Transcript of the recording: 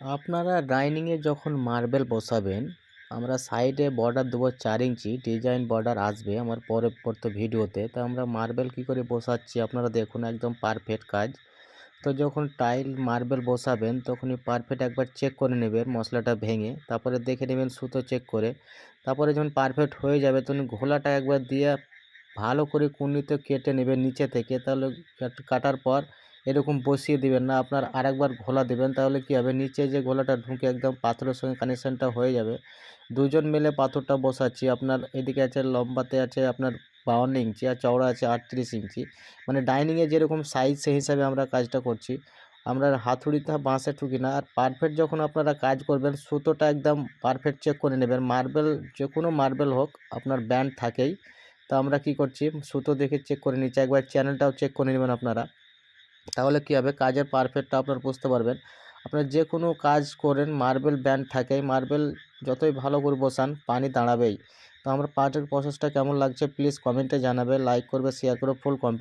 আপনারা ডাইনিংয়ে যখন মার্বেল বসাবেন, আমরা সাইডে বর্ডার দেবো ৪ ইঞ্চি ডিজাইন বর্ডার আসবে আমার পরবর্তী ভিডিওতে। তো আমরা মার্বেল কী করে বসাচ্ছি আপনারা দেখুন, একদম পারফেক্ট কাজ। তো যখন টাইল মার্বেল বসাবেন তখনই পারফেক্ট একবার চেক করে নেবেন মশলাটা ভেঙে, তারপরে দেখে নেবেন সুতো চেক করে। তারপরে যখন পারফেক্ট হয়ে যাবে তখন ঘোলাটা একবার দিয়ে ভালো করে কুনিতে কেটে নেবেন নিচে থেকে। তাহলে কাটার পর এরকম বসিয়ে দিবেন না, আপনার আরেকবার ঘোলা দেবেন। তাহলে কী হবে, নিচে যে ঘোলাটা ঢুকে একদম পাথরের সঙ্গে কানেকশানটা হয়ে যাবে। দুজন মিলে পাথরটা বসাচ্ছি। আপনার এদিকে আছে লম্বাতে আছে আপনার 52 ইঞ্চি আর চওড়া আছে 38 ইঞ্চি। মানে ডাইনিংয়ে যেরকম সাইজ সেই হিসাবে আমরা কাজটা করছি। আমরা হাতুড়িতে বাঁশে ঠুকি না। আর পারফেক্ট যখন আপনারা কাজ করবেন সুতোটা একদম পারফেক্ট চেক করে নেবেন। মার্বেল যে কোনো মার্বেল হোক আপনার ব্যান্ড থাকেই। তো আমরা কি করছি, সুতো দেখে চেক করে নিচ্ছি। একবার চ্যানেলটাও চেক করে নেবেন আপনারা। তাহলে কী হবে, কাজের পারফেক্টটা আপনারা বুঝতে পারবেন। আপনারা যে কোনো কাজ করেন মার্বেল ব্যান্ড থাকেই, মার্বেল যতই ভালো করে বসান পানি দাঁড়াবেই। তো আমার পার্টের প্রসেসটা কেমন লাগছে প্লিজ কমেন্টে জানাবে, লাইক করবে, শেয়ার করে ফুল কমপ্লিট